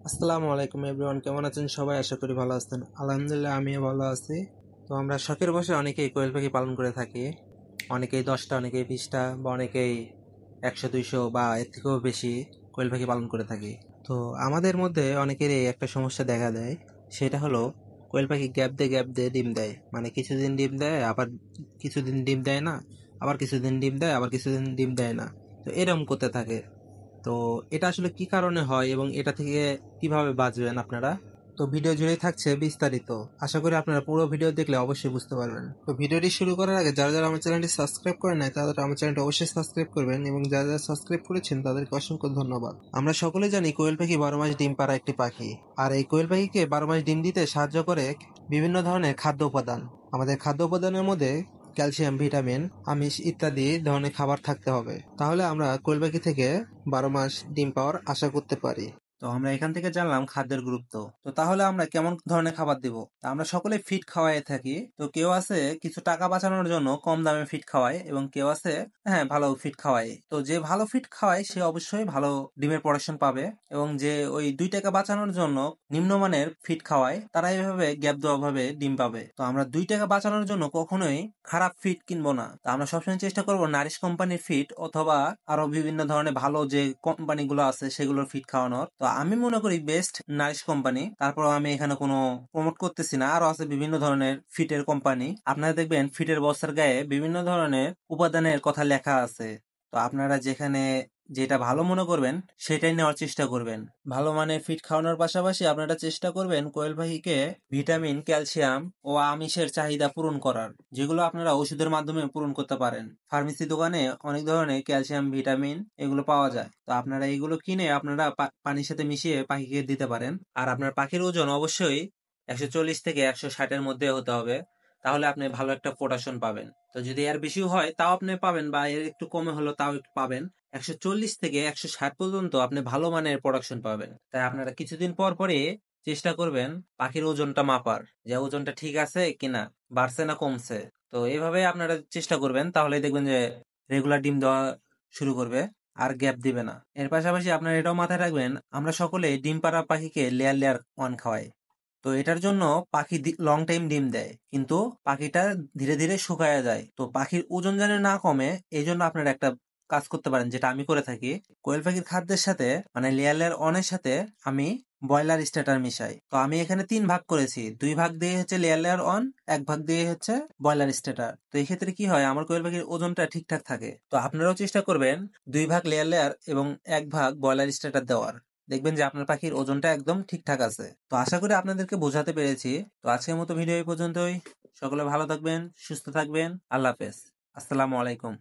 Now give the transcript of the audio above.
আসসালামু আলাইকুম এভরিওয়ান, কেমন আছেন সবাই? আশা করি ভালো আছেন। আলহামদুলিল্লাহ আমিও ভালো আছি। তো আমরা শখের বশে অনেকেই কোয়েল পাখি পালন করে থাকি। অনেকেই 10টা, অনেকেই 20টা বা অনেকেই 100-200 বা এর থেকেও বেশি কোয়েল পাখি পালন করে থাকি। তো আমাদের মধ্যে অনেকেরই একটা সমস্যা দেখা দেয়, সেটা হলো কোয়েল পাখি গ্যাপ দিয়ে ডিম দেয়। মানে কিছুদিন ডিম দেয়, আবার কিছুদিন ডিম দেয় না, আবার কিছুদিন ডিম দেয়, আবার কিছুদিন ডিম দেয় না। তো এরকম করতে থাকে। তো এটা আসলে কি কারণে হয় এবং এটা থেকে কিভাবে বাঁচবেন আপনারা? তো ভিডিও জুড়েই থাকছে বিস্তারিত। আশা করি আপনারা পুরো ভিডিও দেখলে অবশ্যই বুঝতে পারবেন। তো ভিডিওটি শুরু করার আগে যারা যারা আমার চ্যানেলটি সাবস্ক্রাইব করে নাই তারা আমার চ্যানেলটি অবশ্যই সাবস্ক্রাইব করবেন, এবং যারা যারা সাবস্ক্রাইব করেছেন তাদেরকে অসংখ্য ধন্যবাদ। আমরা সকলে জানি কোয়েল পাখি 12 মাস ডিম পাড়া একটি পাখি। আর এই কোয়েল পাখিকে 12 মাস ডিম দিতে সাহায্য করে বিভিন্ন ধরনের খাদ্য উপাদান। আমাদের খাদ্য উপাদানের মধ্যে ক্যালসিয়াম, ভিটামিন, আমিষ ইত্যাদি ধরনের খাবার থাকতে হবে, তাহলে আমরা কোয়েল পাখি থেকে 12 মাস ডিম পাওয়ার আশা করতে পারি। তো আমরা এখান থেকে জানলাম খাদ্যের গুরুত্ব। তো তাহলে আমরা কেমন ধরনের খাবার দিব? আমরা সকলে ফিড খাওয়াই থাকি। তো কেউ আছে কিছু টাকা বাঁচানোর জন্য কম দামে ফিড খাওয়ায়, এবং কেউ আছে ভালো ফিড খাওয়ায়। তো যে ভালো ফিড খাওয়ায় সে অবশ্যই ভালো ডিমের প্রোডাকশন পাবে, এবং যে ওই 2 টাকা বাঁচানোর জন্য নিম্নমানের ফিড খাওয়ায় তারা এইভাবে গ্যাপ দেওয়া ভাবে ডিম পাবে। তো আমরা 2 টাকা বাঁচানোর জন্য কখনোই খারাপ ফিড কিনবো না। তো আমরা সবসময় চেষ্টা করবো নারিশ কোম্পানির ফিড অথবা আরো বিভিন্ন ধরনের ভালো যে কোম্পানিগুলো আছে সেগুলোর ফিড খাওয়ানোর। তো আমি মনে করি বেস্ট নারিশ কোম্পানি। তারপর আমি এখানে কোনো প্রমোট করতেছি না, আরো আছে বিভিন্ন ধরনের ফিটের কোম্পানি। আপনারা দেখবেন ফিটের বস্তার গায়ে বিভিন্ন ধরনের উপাদানের কথা লেখা আছে। তো আপনারা যেখানে যেটা ভালো মনে করবেন সেটাই নেওয়ার চেষ্টা করবেন। ভালো মানের ফিড খাওয়ানোর পাশাপাশি আপনারা চেষ্টা করবেন কোয়েল পাখিকে ভিটামিন, ক্যালসিয়াম ও আমিষের চাহিদা পূরণ করার, যেগুলো আপনারা ওষুধের মাধ্যমে পূরণ করতে পারেন। ফার্মেসি দোকানে অনেক ধরনের ক্যালসিয়াম, ভিটামিন এগুলো পাওয়া যায়। তো আপনারা এগুলো কিনে আপনারা পানির সাথে মিশিয়ে পাখিকে দিতে পারেন। আর আপনার পাখির ওজন অবশ্যই 140 থেকে 160-এর মধ্যে হতে হবে, তাহলে আপনি ভালো একটা প্রোডাকশন পাবেন। তো যদি এর বেশিও হয় তাও আপনি পাবেন, বা এর একটু কমে হলো তাও একটু পাবেন। 140 থেকে 160 পর্যন্ত আপনি ভালো মানের প্রোডাকশন পাবেন। তাই আপনারা কিছুদিন পর পরে চেষ্টা করবেন পাখির ওজনটা মাপার, যে ওজনটা ঠিক আছে কিনা, বাড়ছে না কমছে। তো এইভাবে আপনারা চেষ্টা করবেন, তাহলে দেখবেন যে রেগুলার ডিম দেওয়া শুরু করবে আর গ্যাপ দিবে না। এর পাশাপাশি আপনারা এটাও মাথায় রাখবেন, আমরা সকলে ডিম পাড়া পাখিকে লেয়ার লেয়ার ওয়ান খাওয়াই। তো এটার জন্য পাখি লং টাইম ডিম দেয়, কিন্তু পাখিটা ধীরে ধীরে শুকায়া যায়। তো পাখির ওজন যেন না কমে, এই জন্য আপনারা একটা কাজ করতে পারেন, যেটা আমি করে থাকি। কোয়েল পাখির খাদ্যের সাথে মানে লেয়ার লেয়ার অনের সাথে আমি ব্রয়লার স্ট্যাটার মিশাই। তো আমি এখানে 3 ভাগ করেছি, 2 ভাগ দিয়ে হচ্ছে লেয়ার লেয়ার অন, 1 ভাগ দিয়ে হচ্ছে ব্রয়লার স্ট্যাটার। তো এই ক্ষেত্রে কি হয়, আমার কোয়েল পাখির ওজনটা ঠিকঠাক থাকে। তো আপনারাও চেষ্টা করবেন 2 ভাগ লেয়ার লেয়ার এবং 1 ভাগ ব্রয়লার স্ট্যাটার দেওয়ার। দেখবেন যে আপনার পাখির ওজনটা একদম ঠিকঠাক আছে। তো আশা করি আপনাদেরকে বোঝাতে পেরেছি। তো আজকের মতো ভিডিও এই পর্যন্তই। সকলে ভালো থাকবেন, সুস্থ থাকবেন। আল্লাহ হাফেজ। আসসালামু আলাইকুম।